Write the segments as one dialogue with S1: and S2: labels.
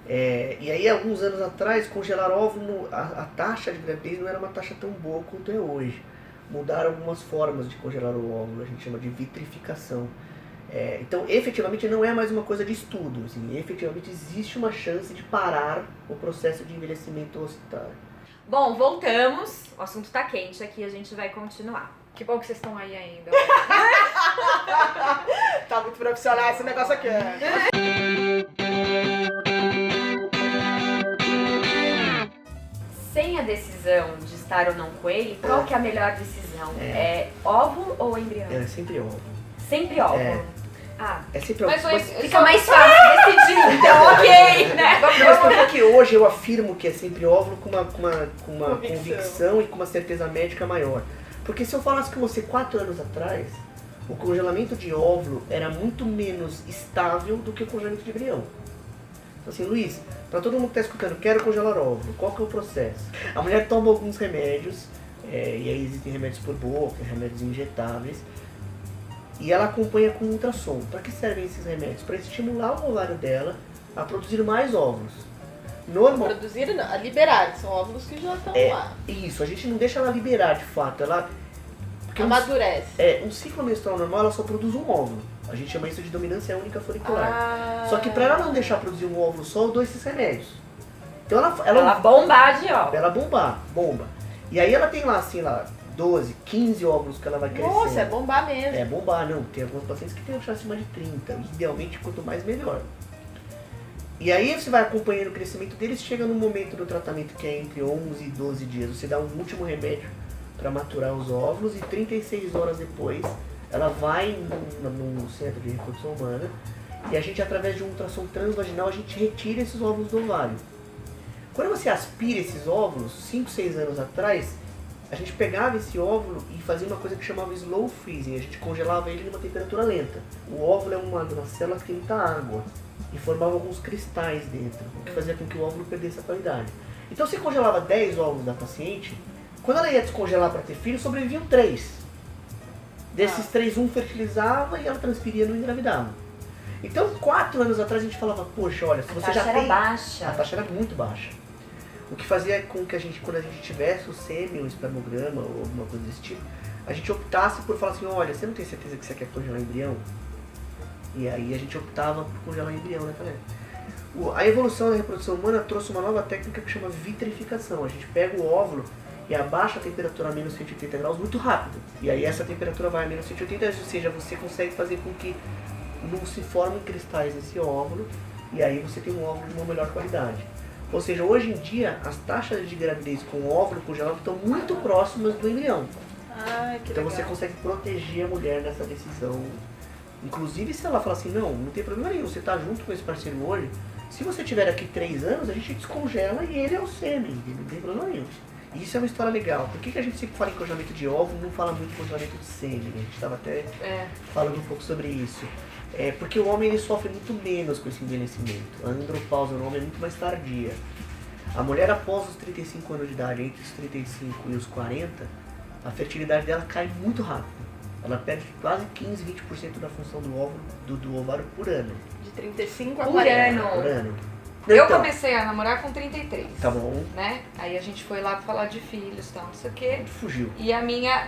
S1: E aí, alguns anos atrás, congelar óvulo, a taxa de gravidez não era uma taxa tão boa quanto é hoje. Mudaram algumas formas de congelar o óvulo, a gente chama de vitrificação. Então, efetivamente, não é mais uma coisa de estudo. Assim, efetivamente, existe uma chance de parar o processo de envelhecimento ocitário.
S2: Bom, voltamos. O assunto tá quente aqui, a gente vai continuar.
S3: Que bom que vocês estão aí ainda.
S4: Tá muito profissional esse negócio aqui.
S2: Sem a decisão de estar ou não com ele, qual que é a melhor decisão? É óvulo ou embrião?
S1: É sempre óvulo.
S2: Sempre óvulo.
S1: É sempre óvulo.
S3: Mas
S2: Fica mais fácil decidir, então ok, né?
S1: Mas por que hoje eu afirmo que é sempre óvulo com uma convicção e com uma certeza médica maior? Porque se eu falasse com você 4 anos atrás, o congelamento de óvulo era muito menos estável do que o congelamento de embrião. Então assim, Luiz, para todo mundo que está escutando, quero congelar óvulo, qual que é o processo? A mulher toma alguns remédios, e aí existem remédios por boca, remédios injetáveis, e ela acompanha com ultrassom. Para que servem esses remédios? Para estimular o ovário dela a produzir mais óvulos. Normal.
S4: Produzir não, a liberar, são óvulos que já estão lá.
S1: Isso, a gente não deixa ela liberar de fato, ela... Porque
S4: Amadurece.
S1: um ciclo menstrual normal, ela só produz um óvulo. A gente chama isso de dominância única folicular. Só que para ela não deixar produzir um óvulo só, eu dou esses remédios. Então
S2: ela bombar de óvulo.
S1: Ela bomba. E aí ela tem lá, assim, 12, 15 óvulos que ela vai crescendo.
S4: Nossa, é bombar mesmo.
S1: É bombar, não. Tem alguns pacientes que tem um chá acima de 30. Idealmente, quanto mais, melhor. E aí você vai acompanhando o crescimento deles, chega no momento do tratamento que é entre 11 e 12 dias. Você dá um último remédio para maturar os óvulos e 36 horas depois ela vai no centro de reprodução humana e a gente, através de um ultrassom transvaginal, a gente retira esses óvulos do ovário. Quando você aspira esses óvulos, 5, 6 anos atrás, a gente pegava esse óvulo e fazia uma coisa que chamava slow freezing. A gente congelava ele numa temperatura lenta. O óvulo é uma célula que tem muita água e formava alguns cristais dentro, o que fazia com que o óvulo perdesse a qualidade. Então você congelava 10 óvulos da paciente, quando ela ia descongelar para ter filho, sobreviviam 3. Desses 3, um fertilizava e ela transferia e não engravidava. Então, 4 anos atrás a gente falava, poxa, olha, se você já tem...
S2: A taxa era baixa.
S1: A taxa era muito baixa. O que fazia com que a gente, quando a gente tivesse o sêmen, o espermograma ou alguma coisa desse tipo, a gente optasse por falar assim, olha, você não tem certeza que você quer congelar embrião? E aí a gente optava por congelar embrião naquela época. A evolução da reprodução humana trouxe uma nova técnica que chama vitrificação. A gente pega o óvulo e abaixa a temperatura a menos 180 graus muito rápido. E aí essa temperatura vai a menos 180, ou seja, você consegue fazer com que não se formem cristais nesse óvulo, e aí você tem um óvulo de uma melhor qualidade. Ou seja, hoje em dia, as taxas de gravidez com óvulo congelado estão muito próximas do embrião. Então você consegue proteger a mulher dessa decisão. Inclusive, se ela falar assim, não tem problema nenhum, você está junto com esse parceiro hoje, se você tiver aqui 3 anos, a gente descongela e ele é o sêmen, não tem problema nenhum. E isso é uma história legal. Por que a gente sempre fala em congelamento de óvulo e não fala muito em congelamento de sêmen? A gente estava até falando um pouco sobre isso. Porque o homem ele sofre muito menos com esse envelhecimento. A andropausa no homem é muito mais tardia. A mulher, após os 35 anos de idade, entre os 35 e os 40, a fertilidade dela cai muito rápido. Ela perde quase 15, 20% da função do óvulo, do ovário por ano.
S4: De 35 a
S3: Por
S4: 40.
S3: ano.
S1: Por ano.
S3: Eu
S1: Então,
S3: comecei a namorar com 33.
S1: Tá bom.
S3: Né? Aí a gente foi lá falar de filhos e tal, não sei o quê.
S1: Fugiu.
S3: E a minha.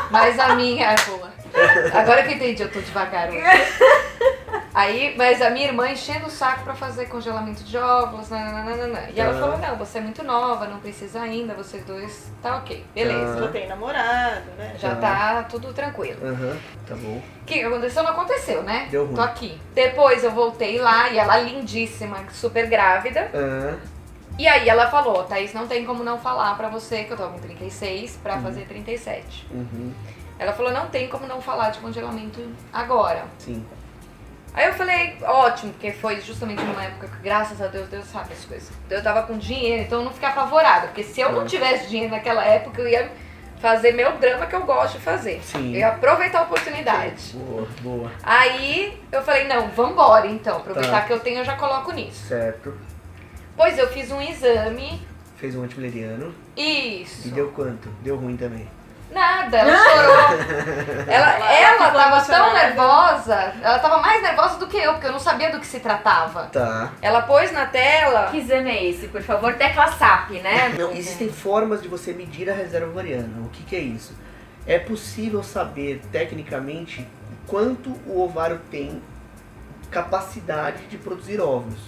S3: Mas a minha. Boa. Agora que eu entendi, eu tô devagar hoje. Aí, mas a minha irmã enchendo o saco pra fazer congelamento de óvulos, nananana. E ela falou, não, você é muito nova, não precisa ainda, vocês dois, tá ok, beleza.
S4: Já tem namorado, né?
S3: Já tá tudo tranquilo.
S1: Tá bom.
S3: O que aconteceu não aconteceu, né?
S1: Deu ruim.
S3: Tô aqui. Depois eu voltei lá e ela lindíssima, super grávida. E aí ela falou, Thaís, não tem como não falar pra você que eu tô com 36 pra fazer 37. Ela falou, não tem como não falar de congelamento agora.
S1: Sim.
S3: Aí eu falei, ótimo, porque foi justamente numa época que, graças a Deus, Deus sabe as coisas. Eu tava com dinheiro, então eu não fiquei apavorada. Porque se eu não tivesse dinheiro naquela época, eu ia fazer meu drama que eu gosto de fazer.
S1: Sim.
S3: Eu ia aproveitar a oportunidade.
S1: Boa, boa.
S3: Aí eu falei, não, vambora então. Aproveitar que eu tenho, eu já coloco nisso.
S1: Certo.
S3: Pois eu fiz um exame.
S1: Fez um antivaleriano.
S3: Isso.
S1: E deu quanto? Deu ruim também.
S3: Nada, ela chorou. Ela
S4: ficou
S3: tava tão
S4: emocionada.
S3: nervosa, ela tava mais nervosa do que eu, porque eu não sabia do que se tratava.
S1: Tá.
S3: Ela pôs na tela.
S2: Que exame é esse, por favor? Tecla SAP, né?
S1: Não, existem formas de você medir a reserva ovariana. O que é isso? É possível saber, tecnicamente, quanto o ovário tem capacidade de produzir óvulos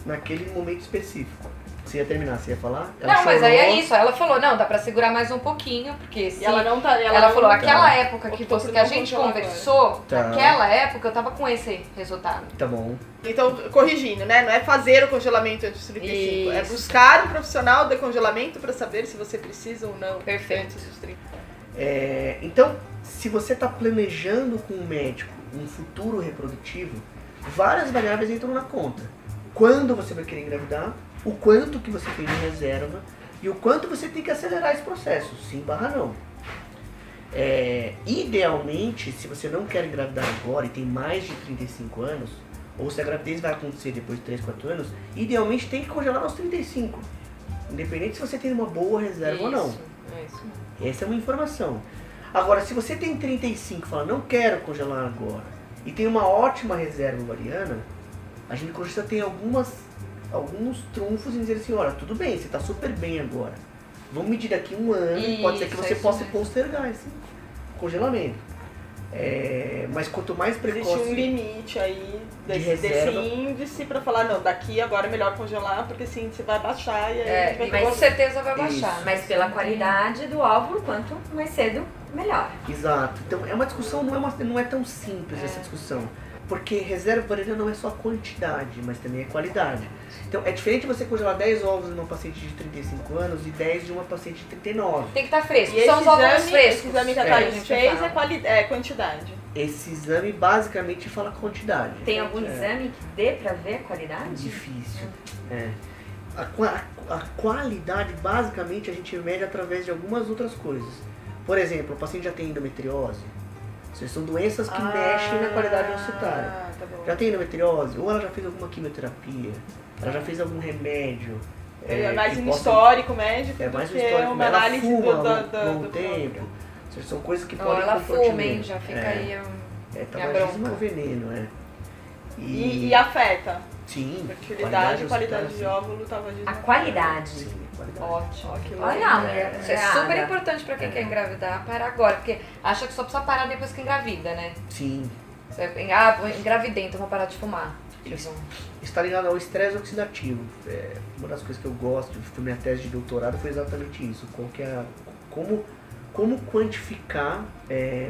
S1: naquele momento específico. Você ia terminar, você ia falar? Ela
S3: Não, mas aí é
S1: chorou.
S3: isso. Ela falou, não, dá pra segurar mais um pouquinho, porque se...
S4: E ela não tá.
S3: Ela falou,
S4: não-
S3: aquela época que,
S4: Optou
S3: você,
S4: por
S3: que a
S4: não
S3: gente
S4: congelar
S3: conversou,
S1: Tá.
S3: naquela época eu tava com esse resultado.
S1: Tá bom.
S4: Então, corrigindo, né? Não é fazer o congelamento antes dos 35. É
S3: Isso.
S4: buscar um profissional de congelamento pra saber se você precisa ou não.
S3: Perfeito.
S4: Antes dos 30.
S1: Então, se você está planejando com um médico um futuro reprodutivo, várias variáveis entram na conta. Quando você vai querer engravidar, o quanto que você tem de reserva e o quanto você tem que acelerar esse processo, sim/não. Idealmente, se você não quer engravidar agora e tem mais de 35 anos, ou se a gravidez vai acontecer depois de 3, 4 anos, idealmente tem que congelar aos 35. Independente se você tem uma boa reserva ou não.
S3: É isso.
S1: Essa é uma informação. Agora, se você tem 35 e fala, não quero congelar agora, e tem uma ótima reserva ovariana, a ginecologista tem alguns trunfos em dizer assim, olha, tudo bem, você está super bem agora. Vamos medir daqui um ano, pode ser que
S3: Isso,
S1: você
S3: é isso
S1: possa
S3: mesmo.
S1: postergar esse congelamento. Mas quanto mais
S4: Existe
S1: precoce...
S4: um limite aí desse
S1: reserva.
S4: índice pra falar, não, daqui agora é melhor congelar, porque esse índice vai baixar e aí a gente vai ter
S3: com certeza vai
S1: Isso.
S3: baixar.
S2: Mas pela qualidade do óvulo, quanto mais cedo, melhor.
S1: Exato. Então é uma discussão, não é tão simples essa discussão. Porque reserva ovariana não é só quantidade, mas também é qualidade. Então é diferente você congelar 10 ovos de uma paciente de 35 anos e 10 de uma paciente de 39.
S3: Tem que estar fresco.
S4: E
S3: São os óvulos
S4: esse
S3: frescos.
S4: exame que a
S3: que
S4: Thaís
S3: gente
S4: fez
S3: fala.
S4: é quantidade.
S1: Esse exame basicamente fala quantidade.
S2: Tem algum
S1: É
S2: exame que dê pra ver a qualidade?
S1: difícil. A qualidade, basicamente, a gente mede através de algumas outras coisas. Por exemplo, o paciente já tem endometriose. São doenças que mexem na qualidade ossetária.
S4: Tá bom.
S1: Já tem endometriose, ou ela já fez alguma quimioterapia, ela já fez algum remédio.
S4: É mais
S1: que
S4: um
S1: possa-
S4: histórico médico
S1: É
S4: do
S1: mais um
S4: que
S1: histórico,
S4: uma
S1: ela
S4: análise
S1: fuma
S4: do
S1: tempo. São coisas que
S3: Ou
S1: podem
S3: ela
S1: comprometer.
S3: fuma, hein? Já fica aí
S1: tabagismo
S3: bronca.
S1: é veneno,
S4: E afeta.
S1: Sim,
S4: Fertilidade e qualidade de
S1: ossetária,
S4: óvulo, tabagismo.
S2: A qualidade.
S1: sim. Sim, qualidade.
S3: Ótimo.
S2: Olha a mulher.
S3: Isso é super importante pra quem quer engravidar, para agora, porque acha que só precisa parar depois que engravida, né?
S1: Sim.
S3: Você, engravidei, então vou parar de fumar. Tipo,
S1: Está ligado ao estresse oxidativo. Uma das coisas que eu gosto, minha tese de doutorado foi exatamente isso. Como quantificar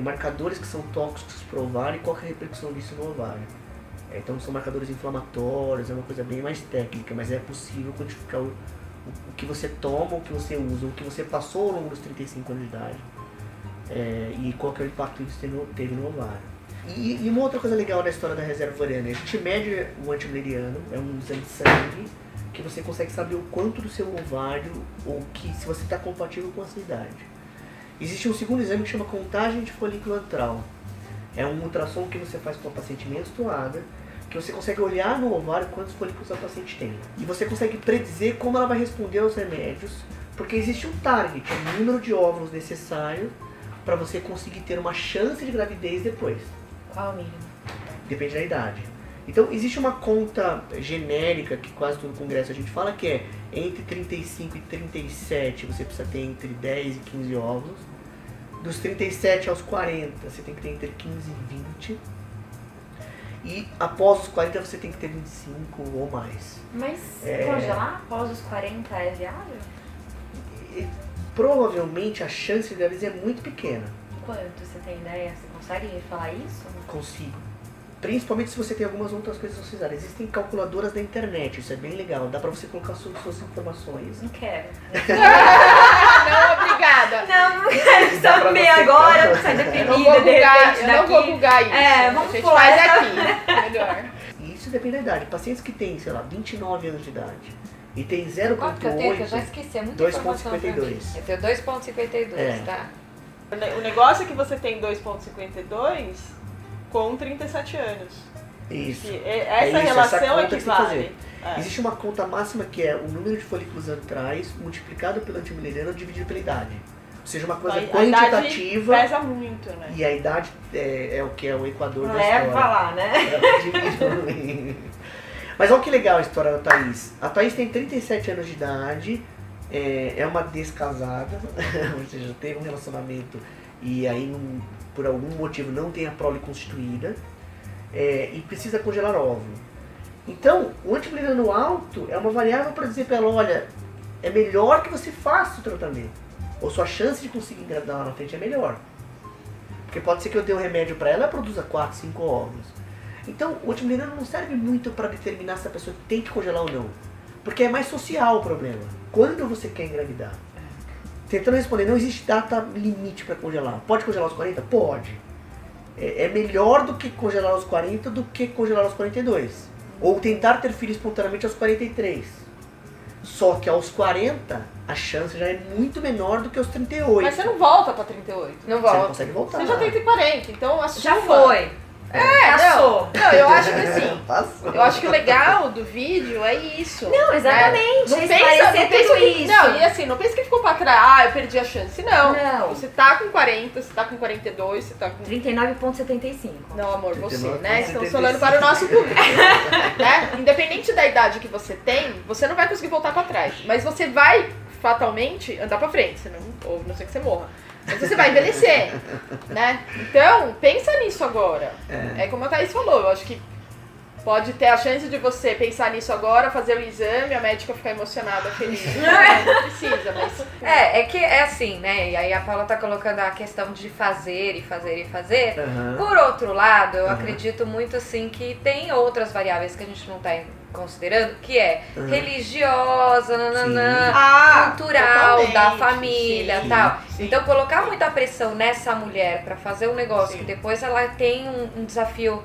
S1: marcadores que são tóxicos para o ovário e qual que é a repercussão disso no ovário. Então são marcadores inflamatórios, é uma coisa bem mais técnica, mas é possível quantificar o que você toma, o que você usa, o que você passou ao longo dos 35 anos de idade e qual que é o impacto que isso teve no ovário. E uma outra coisa legal da história da reserva ovariana, a gente mede o antimileriano, é um exame de sangue, que você consegue saber o quanto do seu ovário, ou se você está compatível com a sua idade. Existe um segundo exame que chama contagem de folículo antral. É um ultrassom que você faz com a paciente menstruada, que você consegue olhar no ovário quantos folículos a paciente tem. E você consegue predizer como ela vai responder aos remédios, porque existe um target, um número de óvulos necessário para você conseguir ter uma chance de gravidez depois.
S2: Qual o mínimo?
S1: Depende da idade. Então, existe uma conta genérica que quase todo congresso a gente fala, que é entre 35 e 37 você precisa ter entre 10 e 15 óvulos. Dos 37 aos 40 você tem que ter entre 15 e 20. E após os 40 você tem que ter 25 ou mais.
S2: Mas congelar após os 40 é viável?
S1: E, provavelmente a chance de gravidez é muito pequena.
S2: Quanto? Você tem ideia? Você consegue falar isso?
S1: Consigo. Principalmente se você tem algumas outras coisas associadas. Existem calculadoras na internet, isso é bem legal. Dá pra você colocar suas informações.
S2: Não quero.
S4: Não, obrigada.
S2: Não quero
S1: Dá pra
S2: saber
S1: você
S2: agora,
S1: calcular.
S2: vou sair
S4: Eu
S2: deprimida
S4: não vou
S2: de
S4: bugar,
S2: repente
S4: eu não vou
S2: daqui.
S4: bugar isso.
S2: Vamos
S4: a gente
S2: pular
S4: faz
S2: essa-
S4: aqui. Melhor.
S1: E isso depende da idade. Pacientes que têm, sei lá, 29 anos de idade e tem 0,8...
S3: quanto que eu tenho? Que eu já esqueci, é muita
S1: 2,52.
S3: informação pra mim. Eu tenho 2,52, tá?
S4: O negócio é que você tem 2,52 com 37 anos.
S1: Isso.
S4: Que
S1: É
S4: essa
S1: isso,
S4: relação
S1: essa conta que você tem que
S4: equivale.
S1: Existe uma conta máxima que é o número de folículos antrais multiplicado pelo antimileriano dividido pela idade. seja uma coisa
S4: A
S1: quantitativa.
S4: idade pesa muito, né?
S1: E a idade é o que é o equador da
S2: Leva
S1: história.
S2: lá, né?
S1: Mas olha que legal a história da Thaís. A Thaís tem 37 anos de idade, é uma descasada, ou seja, teve um relacionamento e aí por algum motivo não tem a prole constituída e precisa congelar óvulo. Então, o antimulleriano alto é uma variável para dizer para ela, olha, é melhor que você faça o tratamento. Ou sua chance de conseguir engravidar lá na frente é melhor. Porque pode ser que eu dê um remédio para ela e produza 4, 5 óvulos. Então, o antimulleriano não serve muito para determinar se a pessoa tem que congelar ou não. Porque é mais social o problema. Quando você quer engravidar? Tentando responder, não existe data limite para congelar. Pode congelar aos 40? Pode. É melhor do que congelar aos 40 do que congelar aos 42. Ou tentar ter filho espontaneamente aos 43. Só que aos 40, a chance já é muito menor do que aos 38.
S4: Mas você não volta pra 38.
S3: Não
S1: Você não
S3: volta.
S1: consegue voltar.
S4: Você já tem 40, então assuma.
S2: Já foi. Passou.
S4: Não, eu acho que assim,
S1: Passou.
S4: eu acho que o legal do vídeo é isso.
S2: Não, exatamente.
S4: Não pensa
S2: Esclarecer tudo
S4: que,
S2: isso.
S4: não, e assim, não pensa que ficou pra trás, eu perdi a chance. Não.
S2: Não.
S4: Você tá com 40, você tá com 42, você tá com...
S2: 39,75.
S4: Não, amor, você,
S1: 39,75.
S4: né? Estamos falando para o nosso público. Né? Independente da idade que você tem, você não vai conseguir voltar pra trás. Mas você vai, fatalmente, andar pra frente, senão, ou não sei que você morra. Mas você vai envelhecer, né? Então, pensa nisso agora. É como a Thaís falou, eu acho que pode ter a chance de você pensar nisso agora, fazer o exame, a médica ficar emocionada, feliz. Não precisa, mas...
S3: É que é assim, né? E aí a Paula tá colocando a questão de fazer e fazer e fazer.
S1: Aham.
S3: Por outro lado, eu acredito muito assim que tem outras variáveis que a gente não tá considerando, que é religiosa, nananã, cultural, da família
S4: sim,
S3: e tal.
S4: sim.
S3: Então colocar muita pressão nessa mulher pra fazer um negócio
S4: Sim.
S3: que depois ela tem um desafio,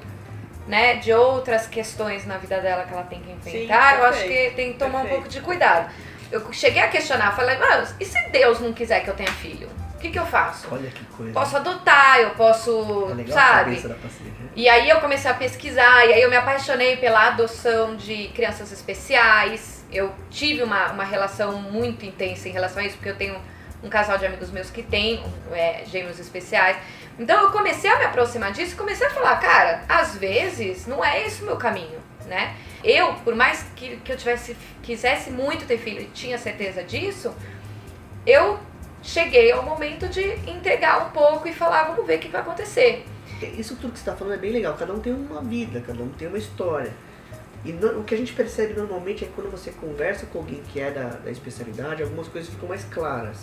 S3: né, de outras questões na vida dela que ela tem que enfrentar, eu acho que
S4: perfeito,
S3: tem que tomar um
S4: perfeito.
S3: pouco de cuidado. Eu cheguei a questionar, falei, mas e se Deus não quiser que eu tenha filho? O que eu faço?
S1: Olha que coisa.
S3: Posso adotar, eu posso,
S1: É legal a
S3: sabe?
S1: cabeça da paciente, né?
S3: E aí eu comecei a pesquisar, e aí eu me apaixonei pela adoção de crianças especiais. Eu tive uma relação muito intensa em relação a isso, porque eu tenho um casal de amigos meus que tem gêmeos especiais. Então eu comecei a me aproximar disso e comecei a falar, cara, às vezes não é esse o meu caminho, né? Eu, por mais que eu quisesse muito ter filho e tinha certeza disso, eu cheguei ao momento de entregar um pouco e falar, vamos ver o que vai acontecer.
S1: Isso tudo que você está falando é bem legal. Cada um tem uma vida, cada um tem uma história. E o que a gente percebe normalmente é que quando você conversa com alguém que é da especialidade, algumas coisas ficam mais claras.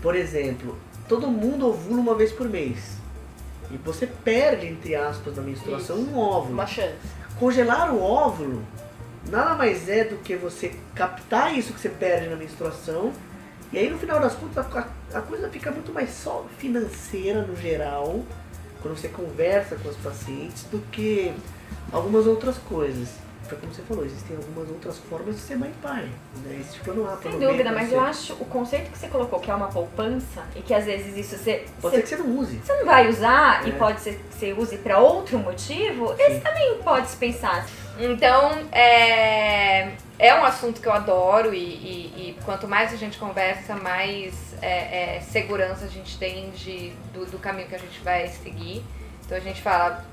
S1: Por exemplo, todo mundo ovula uma vez por mês. E você perde, entre aspas, na menstruação um óvulo.
S4: Uma chance.
S1: Congelar o óvulo nada mais é do que você captar isso que você perde na menstruação. E aí no final das contas a coisa fica muito mais só financeira no geral, quando você conversa com os pacientes, do que algumas outras coisas. Foi como você falou, existem algumas outras formas de ser mãe e pai. Né? Esse tipo não há
S2: Sem dúvida, mas eu acho o conceito que você colocou, que é uma poupança, e que às vezes isso
S1: Pode ser que você não use.
S2: você não vai usar e pode ser que você use pra outro motivo, esse também pode se pensar.
S3: Então, é um assunto que eu adoro e quanto mais a gente conversa, mais segurança a gente tem do caminho que a gente vai seguir. Então a gente fala,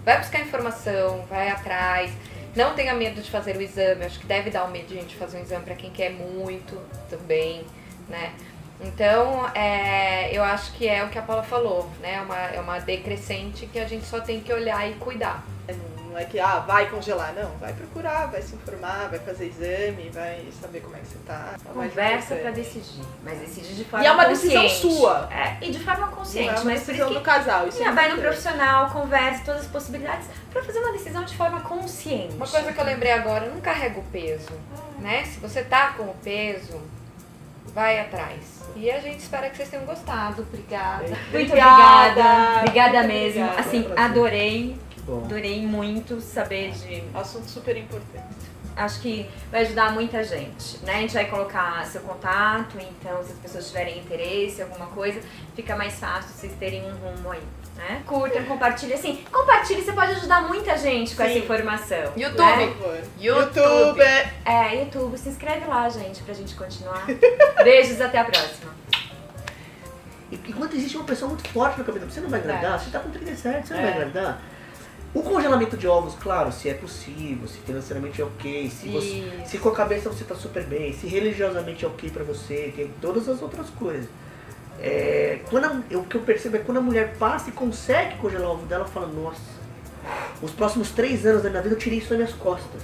S3: vai buscar informação, vai atrás, não tenha medo de fazer o exame, acho que deve dar um medo de a gente fazer um exame para quem quer muito também, né? Então, eu acho que é o que a Paula falou, né? É uma decrescente que a gente só tem que olhar e cuidar.
S4: Não é que, vai congelar, não. Vai procurar, vai se informar, vai fazer exame, vai saber como é que você tá. É o mais
S2: Conversa pra
S4: importante.
S2: decidir, mas decide de forma
S4: E é uma
S2: consciente.
S4: decisão sua.
S2: E de forma
S4: Não
S2: consciente,
S4: é uma
S2: mas por
S4: decisão
S2: isso
S4: do
S2: que
S4: casal. Isso é
S2: vai no
S4: importante.
S2: profissional, converse todas as possibilidades pra fazer uma decisão de forma consciente.
S3: Uma coisa que eu lembrei agora, não carrega o peso, né? Se você tá com o peso, vai atrás. E a gente espera que vocês tenham gostado. Obrigada.
S2: Muito
S4: Obrigada.
S2: obrigada
S4: Muito
S2: mesmo.
S4: obrigada.
S2: Assim,
S1: Foi um prazer.
S2: adorei
S1: Que bom.
S2: Adorei muito saber de...
S4: Assunto super importante.
S2: Acho que vai ajudar muita gente, né? A gente vai colocar seu contato, então se as pessoas tiverem interesse em alguma coisa, fica mais fácil vocês terem um rumo aí. né? Curtam, compartilhem. Assim, compartilhe, você pode ajudar muita gente com essa informação.
S3: YouTube.
S2: Né?
S4: YouTube.
S2: YouTube. Se inscreve lá, gente, pra gente continuar. Beijos, até a próxima.
S1: E enquanto existe uma pressão muito forte na cabeça, você não vai engravidar, você tá com 37, você não vai engravidar. O congelamento de ovos, claro, se é possível, se financeiramente é ok, se com a cabeça você tá super bem, se religiosamente é ok pra você, tem todas as outras coisas. O que eu percebo é que quando a mulher passa e consegue congelar o ovo dela, ela fala, nossa, os próximos 3 anos da minha vida eu tirei isso das minhas costas.